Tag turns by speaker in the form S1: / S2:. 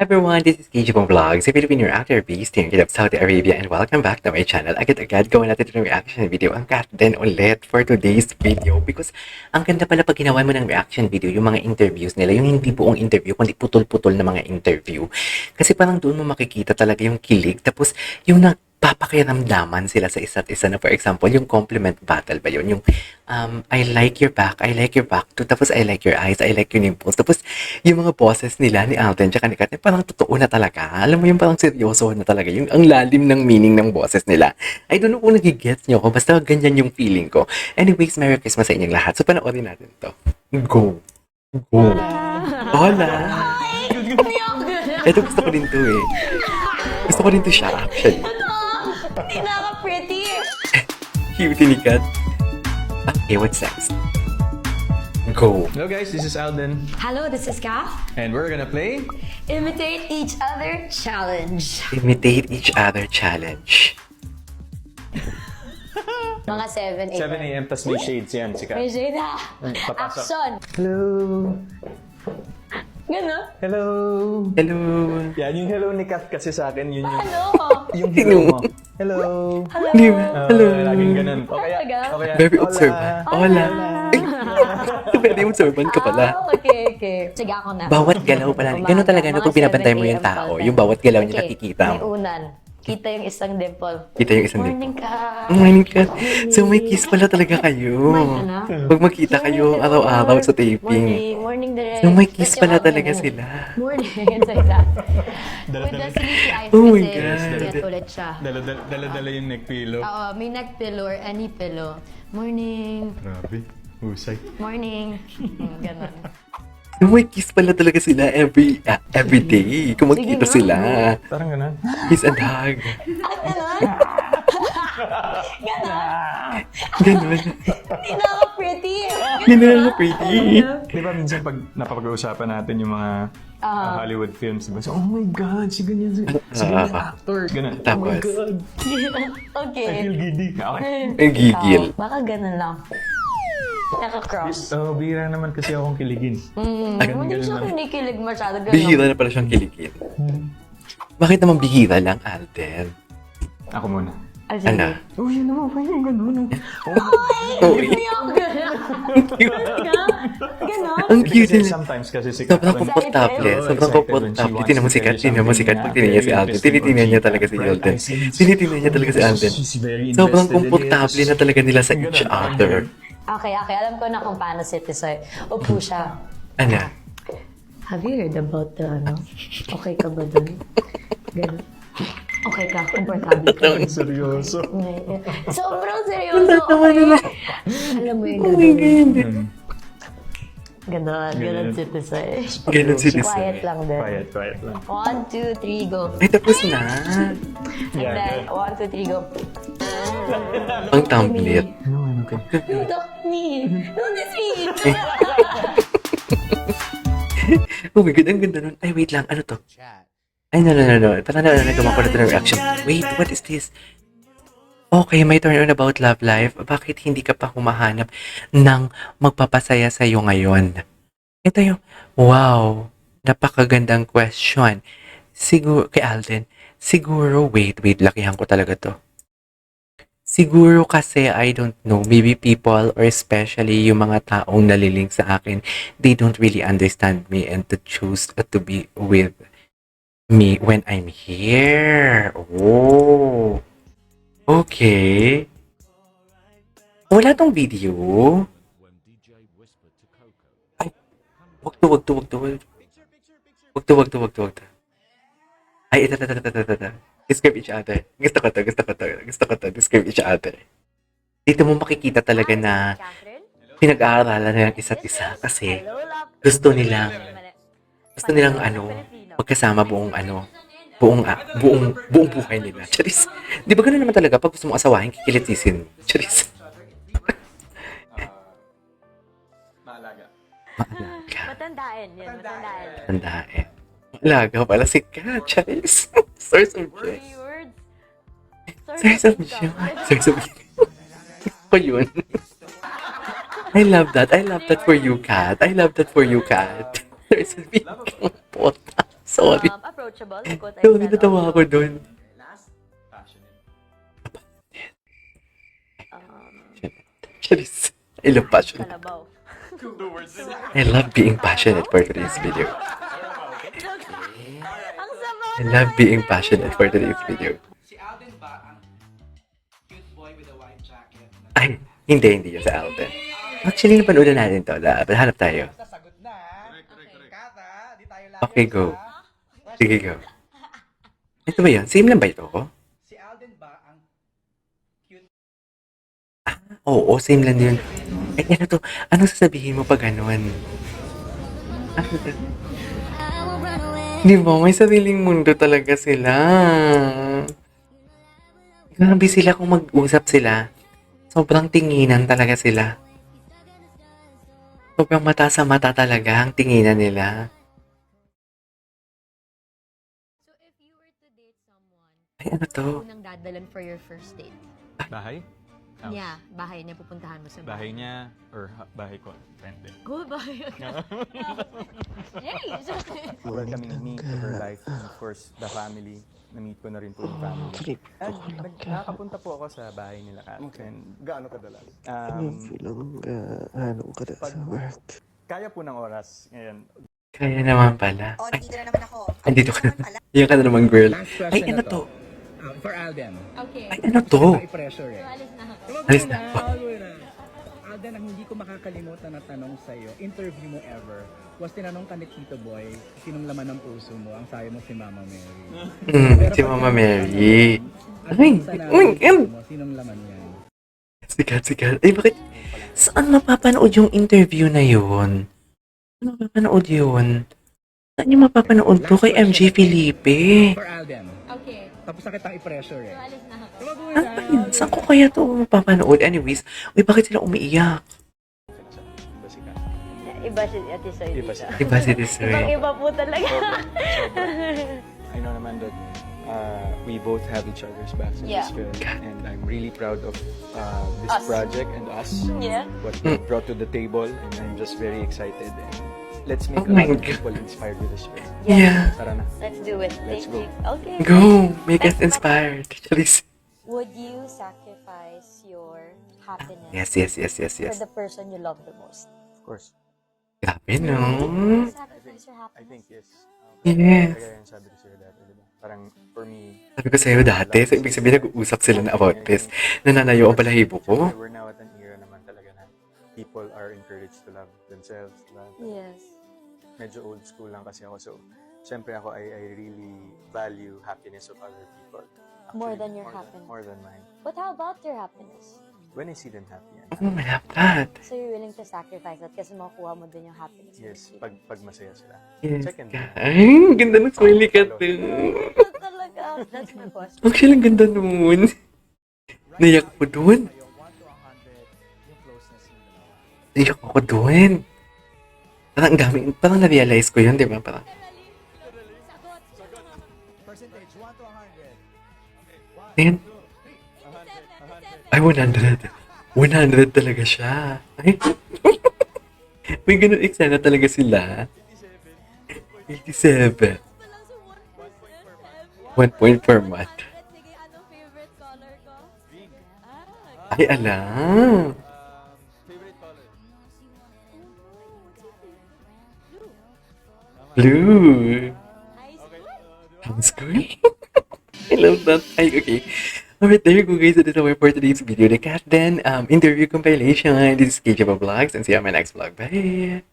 S1: Everyone, this is KG Bong Vlogs, a Filipino reactor based here in Saudi Arabia, and welcome back to my channel. Agad-agad gawin natin itong reaction video. Ang cat din ulit for today's video because ang ganda pala pag ginawa mo ng reaction video, yung mga interviews nila, yung hindi buong interview, kundi putol-putol na mga interview. Kasi parang doon mo makikita talaga yung kilig, tapos yung papakiramdaman sila sa isa't isa na, for example, yung compliment battle ba yun? Yung, I like your back, tapos I like your eyes, I like your nipples, tapos yung mga boses nila ni Alden tsaka ni Kat, parang totoo na talaga. Alam mo yung parang seryoso na talaga, yung ang lalim ng meaning ng boses nila. I don't know kung nagigets nyo ko, basta ganyan yung feeling ko. Anyways, Merry Christmas sa inyong lahat. So, panoorin natin to. Go! Go! Hola! Ito gusto ko din to eh. Gusto ko din to siya, actually.
S2: Pinaka-pretty!
S1: Cutie ni Kat. Okay, what's next? Go.
S3: Hello guys, this is Alden,
S2: Hello, this is Ka.
S3: and we're gonna play.
S2: Imitate each other challenge.
S1: Imitate each other challenge.
S2: Mga 7
S3: 7 a.m. tas may shades yan, si
S2: May
S3: Kat.
S2: shade na.
S3: Papasok.
S2: Action!
S3: Hello!
S2: Gano'n?
S3: Hello!
S1: Hello.
S3: Yan, yung hello ni Kat kasi sa akin, yun yung,
S2: Ano?
S3: yung hello mo. Hello!
S2: Hello?
S1: Di ba? Hello.
S3: Laging ganun. O kaya,
S2: Talaga?
S3: o kaya,
S1: Very
S3: hola.
S1: observant. Hola. Very observant ka pala.
S2: Okay. Sige, ako na.
S1: Bawat galaw pala. Ganun talaga no,
S2: Mga
S1: kung binabantay mo
S2: 7
S1: yung
S2: AM
S1: tao,
S2: pala.
S1: yung bawat galaw niya
S2: Okay,
S1: nakikita
S2: may
S1: mo.
S2: unan. Kita yung isang dimple.
S1: Kita yung isang din.
S2: Morning ka.
S1: Morning ka. So may kiss pala talaga kayo.
S2: May ano?
S1: Pag magkita kayo araw-araw sa taping.
S2: Morning direct.
S1: So may kiss
S2: That's
S1: pala
S2: yung
S1: talaga
S2: ano.
S1: sila.
S2: Morning. It's like that. With the sleepy eyes
S1: Oh my
S2: kasi
S1: God.
S2: get ulit siya.
S3: Dala-dala yung neck pillow.
S2: Oo, may neck pillow or any pillow. Morning.
S3: Grabe. Husay.
S2: Morning. Ganon.
S1: So may kiss pala talaga sila every day. Kung magkita
S2: Sige
S1: sila.
S3: Parang ganun.
S1: Kiss and hug.
S2: Ah, ganon? Ganon?
S1: Ganun.
S2: Hindi na ako pretty.
S1: Ganun na pretty.
S3: Di ba minsan pag napapag-uusapan natin yung mga Hollywood films, diba? So, oh my God, si ganyan, si ganyan actor. Ganun. Oh my
S1: Tapos?
S3: God, I
S2: Okay.
S3: feel giddy. Okay.
S1: Ang gigil.
S2: Baka ganon lang. Naka-cross.
S3: Oh, bihira naman kasi akong kiligin.
S2: Hindi siya kinikilig masyado. Ganon.
S1: Bihira na pala siyang kiligin. Bakit naman bihira lang, Alden?
S3: Ako muna.
S2: Ah, sige.
S1: Ano?
S3: Oh, yun naman, parang ganun.
S1: Oh,
S2: Hindi ako ganon. Ganon?
S1: ang cute
S3: Kasi
S1: nila.
S3: sometimes kasi si
S1: Sobrang
S3: Kat,
S1: komportable.
S3: Oo,
S1: Sobrang
S3: excited when she
S1: komportable.
S3: wants
S1: Tingnan mo
S3: to
S1: si Kat.
S3: tell you
S1: Tingnan mo si Kat. Pag
S3: something
S1: tinignan niya si
S3: na
S1: Alden.
S3: very
S1: Tinitingnan niya
S3: interesting
S1: talaga si
S3: or
S1: Alden.
S3: bright
S1: Tinitingnan niya talaga si Alden.
S3: She's very
S1: Sobrang
S3: invested in it.
S1: komportable na talaga nila sa each other.
S2: Okay. Alam ko na kung paano si Tisoy. Upo siya.
S1: Ano?
S2: Have you heard about the ano? Okay ka ba dun? Ganon. Okay ka, komportable ka.
S3: Ang seryoso.
S2: Sobrang seryoso. Okay. Alam mo yung ganon. Ganon si Tisoy.
S1: Ganun si Tisoy.
S2: Quiet lang din.
S3: Quiet lang.
S2: 1, 2, 3, go.
S1: Ay, tapos na.
S2: And then, 1, 2, 3, go.
S1: Ang tumblet.
S3: Ano ka?
S2: Don't talk to me. Don't speak.
S1: Oh my God, ang ganda nun. Ay, wait lang. Ano to? Ay, no. Parang nagawa ko na ito ng reaction. Wait, what is this? Okay, may turn on about love life. Bakit hindi ka pa humahanap ng magpapasaya sa'yo ngayon? Ito yung, wow, napakagandang question. Siguro, kay Alden, siguro, wait, lakihan ko talaga to. Siguro kasi, I don't know, maybe people or especially yung mga taong naliling sa akin, they don't really understand me and to choose to be with me when I'm here. Oh. Okay. Wala tong video. Ay, wag to. Wag to. Ay, ito. Describe each other. Gusto ko to. Describe each other. Dito mo makikita talaga na pinag-aaralan na ng isa't isa kasi gusto nilang magkasama buong buhay nila. Charis. Di ba gano'n naman talaga pag gusto mong asawahin, kikilitisin. Charis.
S3: Maalaga.
S2: Matandaan.
S1: Tandaan. Malaga pala si Kat. Charis. Source of joy. Source of joy. Ako yun. I love that for you, Kat. Source of joy. Sorry.
S2: approachable. Like what I
S1: So,
S2: said.
S1: natawa ako dun.
S3: Passionate.
S2: Um,
S1: I love passion.
S2: Kalabaw.
S1: I love being passionate for today's video.
S2: Ang sama
S1: I love being passionate for today's video.
S4: Si Alden ba ang cute boy with a white jacket?
S1: Ay, hindi yun sa Alden. Actually, napanood na natin to. Hanap tayo.
S4: Sasagot na. Kata, di tayo lang.
S1: Okay, go. Sige, go. Ito ba yun? Same lang ba ito?
S4: Si Alden ba ang cute
S1: Oo, same lang yun. Ay, ano to? Anong sasabihin mo pag ganun? Di ba? May sariling mundo talaga sila. Grabe sila kung mag-usap sila. Sobrang tinginan talaga sila. Sobrang mata sa mata talaga ang tinginan nila.
S2: So if you were to date someone,
S1: Ay, ano to?
S2: unang dadalan for your first date?
S3: Bahay? House.
S2: Yeah, bahay niya. Pupuntahan mo sa
S3: Bahay niya or bahay ko? Depende.
S2: Go, bahay. Yay!
S3: Welcoming me to her life and of course the family. Na-meet ko na rin po yung family. And nakakapunta po ako sa bahay nila Kat. And
S5: Gaano kadalas?
S6: Ano ka na sa work?
S3: kaya po ng oras. Ngayon,
S1: Kaya naman pala.
S7: O,
S1: Ay,
S7: dito na naman ako.
S1: andito ka na. Iyan ka na naman, girl.
S4: Last
S1: Ay,
S4: question
S1: ano
S4: na
S1: to?
S4: For Alden.
S2: Okay.
S1: Ay, ano to?
S4: I-pressure eh.
S2: Alis na ako.
S1: Alis na.
S4: Alden, ang hindi ko makakalimutan na tanong sa'yo, interview mo ever, was tinanong ka ni Tito Boy, sinong laman ng puso mo? Ang sayo mo si Mama Mary.
S1: Si Mama Mary. Ay,
S4: Sinong laman yan?
S1: sikat. Ay, bakit? Saan mapapanood yung interview na yun? Saan mapapanood yun? Saan yung mapapanood to? Kay MJ Felipe.
S4: For Alden.
S2: Okay.
S4: Tapos na kitang i-pressure eh.
S2: Alis na ako.
S1: Ano ba yun? Saan ko kaya to mapapanood? Anyways, uy, bakit sila umiiyak?
S2: Iba si Ate Soy.
S3: iba siya.
S1: Diba si Desiree?
S2: Ibang-iba po talaga.
S3: I know naman that we both have each other's backs in
S2: Yeah.
S3: this film, and I'm really proud of this
S2: Us.
S3: project and us,
S2: Yeah.
S3: what we brought to the table, and I'm just very excited. And let's make
S1: Oh
S3: a
S1: my
S3: lot of
S1: God.
S3: people inspired with this film.
S1: Yeah.
S3: Tara na.
S2: Let's do it.
S3: Let's
S2: Thank
S3: go.
S2: you. Okay.
S1: Go! Make us inspired. Charis.
S8: Would you sacrifice your happiness
S1: Yes.
S8: for the person you love the most?
S3: Of course.
S1: Grabe, no?
S8: Sacrifice your
S3: I
S8: happiness?
S3: think yes.
S1: Yes.
S3: Kaya yung sabi ko sa'yo dati, diba? Parang for me,
S1: Sabi ko sa'yo dati, so ibig sabihin nag-uusap sila na about this. Nananayo ang balahibo ko.
S3: we're now at an era naman talaga na people are encouraged to love themselves. Diba?
S8: Yes.
S3: Medyo old school lang kasi ako. So, syempre ako, I really value happiness of other people.
S8: More than your happiness.
S3: More than mine.
S8: But how about your happiness?
S3: When I see them happy,
S1: Oh, I love that.
S8: So you're willing to sacrifice that kasi makuha mo din yung happiness. mo.
S3: yes, pag masaya sila.
S1: Yes.
S3: Second,
S1: Ay, ganda ng smiley cat din.
S8: Ito talaga. That's my question.
S1: Actually, ang ganda nun. Naiyak ko dun. Naiyak ako dun. Parang ang dami, parang na-realize ko yun, di ba? Parang,
S4: Percentage, 1 to 100.
S1: ayun. Ay, 100. 100 talaga siya. Ay. May ganun eksena talaga sila. 87. 1 point per month.
S2: Sige, anong favorite color ko?
S1: Ay, alam. Blue. High school? I love that. Ay, okay. Alright, there you go guys. That is our for today's video. The Cat Den interview compilation. This is KJ Vlogs and see you on my next vlog. Bye!